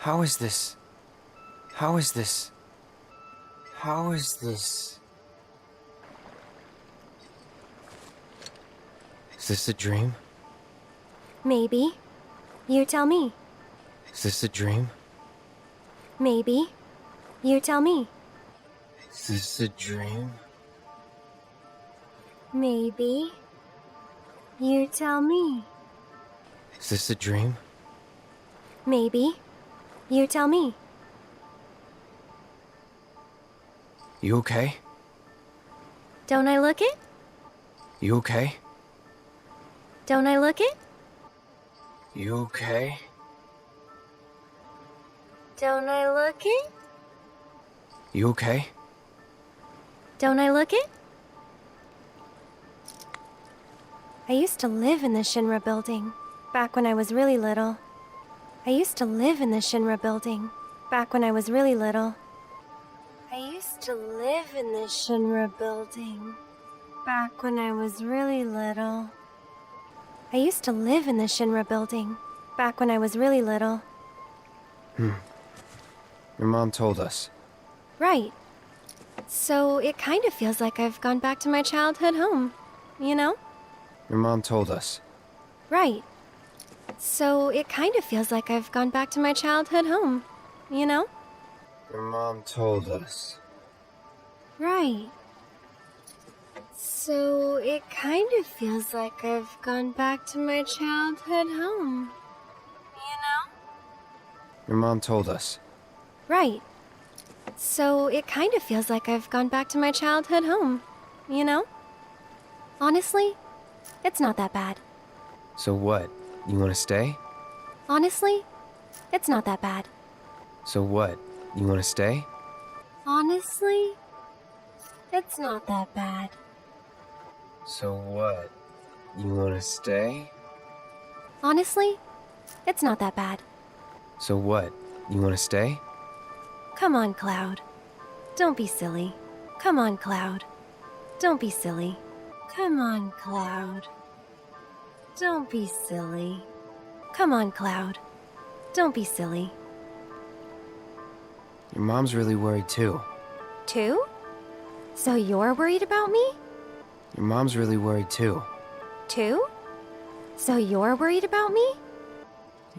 How is this? How is this? How is this? Is this a dream? Maybe. You tell me. Is this a dream? Maybe. You tell me. Is this a dream? Maybe. You tell me. Is this a dream? Maybe. You tell me. You okay? Don't I look it? You okay? Don't I look it? You okay? Don't I look it? You okay? Don't I look it? I used to live in the Shinra building, back when I was really little. I used to live in the Shinra building, back when I was really little. I used to live in the Shinra building, back when I was really little. I used to live in the Shinra building, back when I was really little. Your mom told us. Right. So it kind of feels like I've gone back to my childhood home, you know? Your mom told us. Right. So it kind of feels like I've gone back to my childhood home, you know? Your mom told us. Right. So it kind of feels like I've gone back to my childhood home, you know? Your mom told us. Right. So it kind of feels like I've gone back to my childhood home, you know? Honestly, it's not that bad. So what? You want to stay? Honestly, it's not that bad. So what? You want to stay? Honestly, it's not that bad. So what? You want to stay? Honestly, it's not that bad. So what? You want to stay? Come on, Cloud. Don't be silly. Come on, Cloud. Don't be silly. Come on, Cloud. Don't be silly. Come on, Cloud. Don't be silly. Your mom's really worried too. Two? So you're worried about me? Your mom's really worried too. Two? So you're worried about me?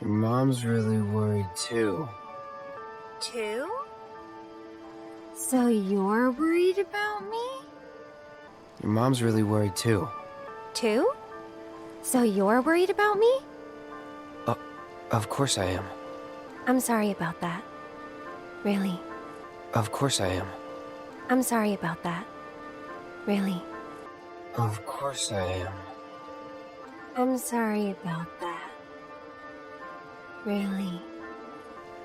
Your mom's really worried too. Two? So you're worried about me? Your mom's really worried too. Two? So you're worried about me? Of course I am. I'm sorry about that. Really. Of course I am. I'm sorry about that. Really. Of course I am. I'm sorry about that. Really.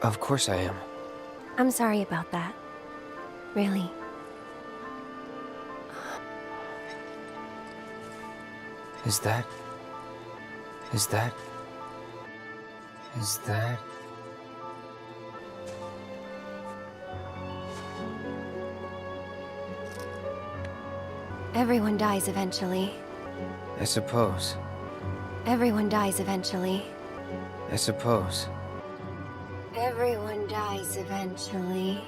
Of course I am. I'm sorry about that. Really. Is that? Is that? Is that? Everyone dies eventually. I suppose. Everyone dies eventually. I suppose. Everyone dies eventually.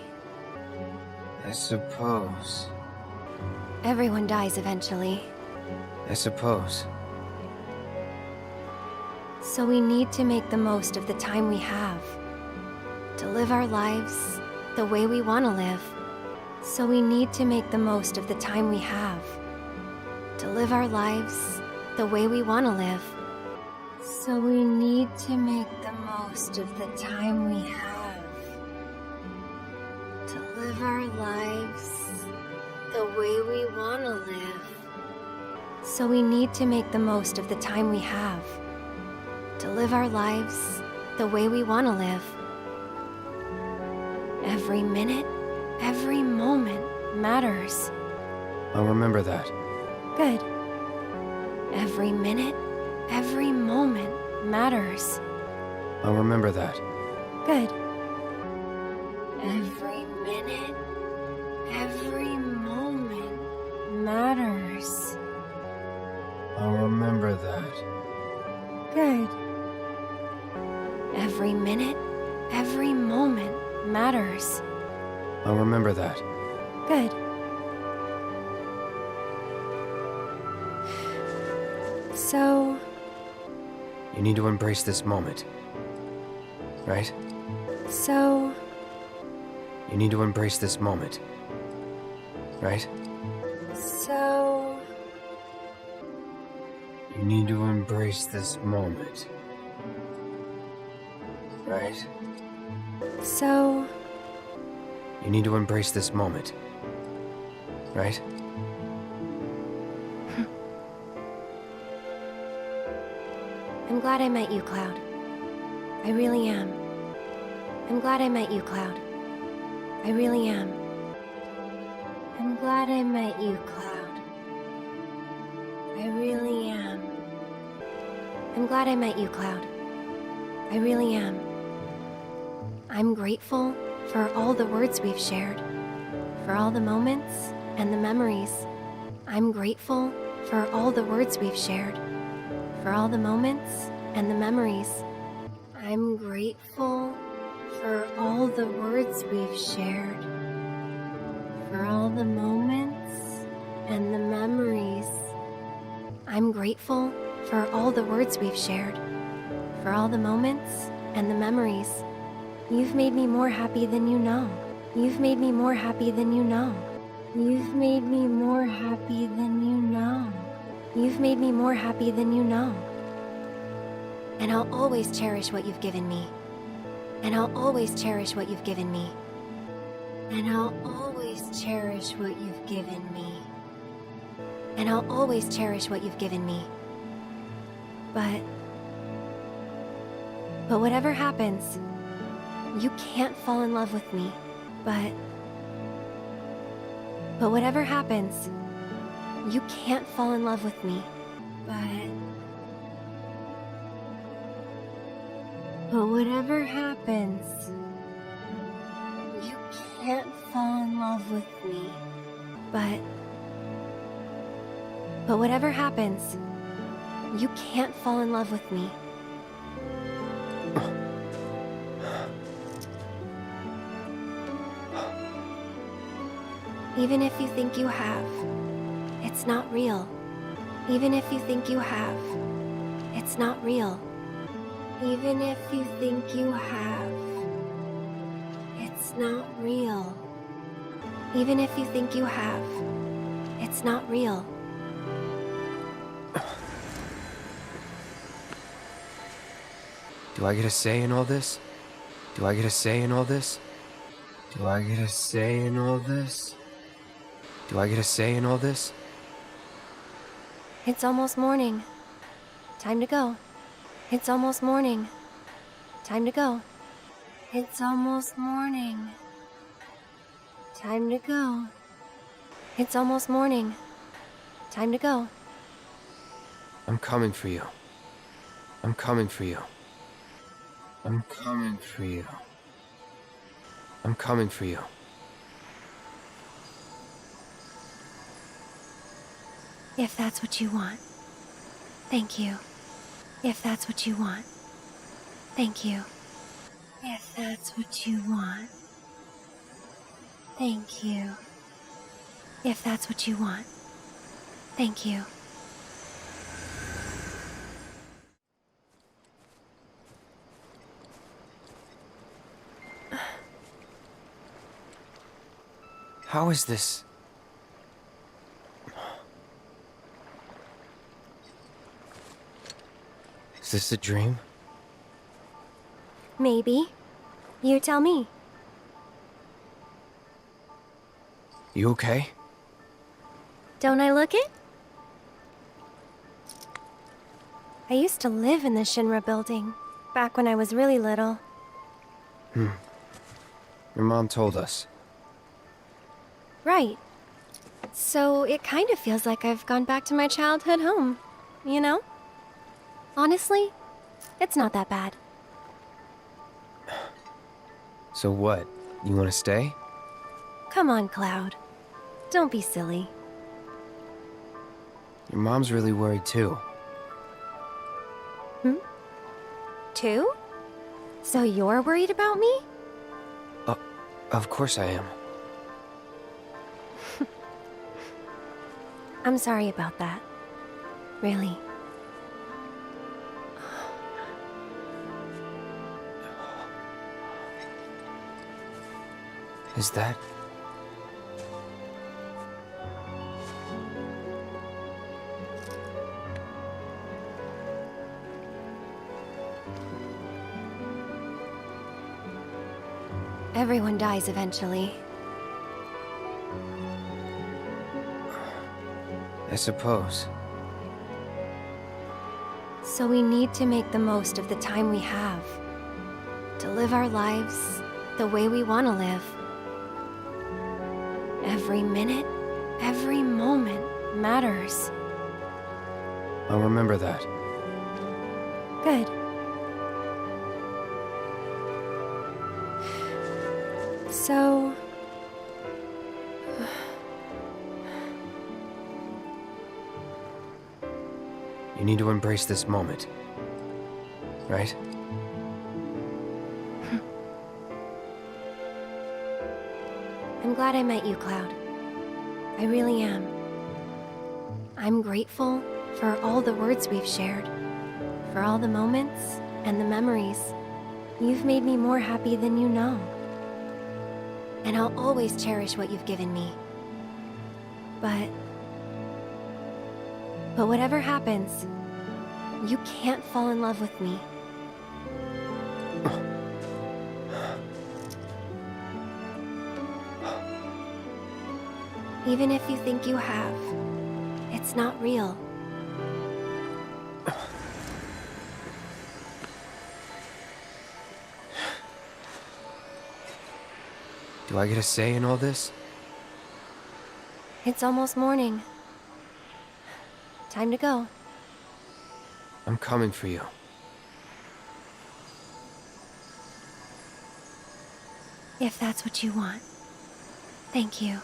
I suppose. Everyone dies eventually. I suppose. So we need to make the most of the time we have. To live our lives the way we want to live. So we need to make the most of the time we have. To live our lives the way we want to live. So we need to make the most of the time we have. To live our lives the way we want to live. So we need to make the most of the time we have. To live our lives the way we want to live. Every minute, every moment matters. I'll remember that. Good. Every minute, every moment matters. I'll remember that. Good. Every minute, every moment matters. I'll remember that. Good. Every minute, Every moment matters. I'll remember that. Good. So, You need to embrace this moment. Right? so, You need to embrace this moment. Right? so... You need to embrace this moment. Right? So... You need to embrace this moment. Right? I'm glad I met you, Cloud. I really am. I'm glad I met you, Cloud. I really am. I'm glad I met you, Cloud. I really am. I'm glad I met you, Cloud. I really am. I'm grateful for all the words we've shared, for all the moments and the memories. I'm grateful for all the words we've shared, for all the moments and the memories. I'm grateful for all the words we've shared, for all the moments and the memories. I'm grateful for all the words we've shared, for all the moments and the memories. You've made me more happy than you know. You've made me more happy than you know. You've made me more happy than you know. You've made me more happy than you know. And I'll always cherish what you've given me. And I'll always cherish what you've given me. And I'll always cherish what you've given me. And I'll always cherish what you've given me. But whatever happens, you can't fall in love with me. But whatever happens, you can't fall in love with me. But whatever happens, you can't fall in love with me. But whatever happens, you can't fall in love with me. Even if you think you have, it's not real. Even if you think you have, it's not real. Even if you think you have, it's not real. Even if you think you have, it's not real. Do I get a say in all this? Do I get a say in all this? Do I get a say in all this? Do I get a say in all this? It's almost morning. Time to go. It's almost morning. Time to go. It's almost morning. Time to go. It's almost morning. Time to go. I'm coming for you. I'm coming for you. I'm coming for you. I'm coming for you. If that's what you want. Thank you. If that's what you want. Thank you. If that's what you want. Thank you. If that's what you want. Thank you. How is this? Is this a dream? Maybe. You tell me. You okay? Don't I look it? I used to live in the Shinra building, back when I was really little. Your mom told us. Right. So it kind of feels like I've gone back to my childhood home, you know? Honestly, it's not that bad. So what? You want to stay? Come on, Cloud. Don't be silly. Your mom's really worried too. Two? So you're worried about me? Of course I am. I'm sorry about that. Really. Is that... Everyone dies eventually. I suppose. So we need to make the most of the time we have. To live our lives the way we want to live. Every minute, every moment matters. I'll remember that. Good. So... You need to embrace this moment. Right? I'm glad I met you, Cloud. I really am. I'm grateful for all the words we've shared, for all the moments and the memories. You've made me more happy than you know. And I'll always cherish what you've given me. But whatever happens, you can't fall in love with me. Even if you think you have, it's not real. Do I get a say in all this? It's almost morning. Time to go. I'm coming for you. If that's what you want. Thank you.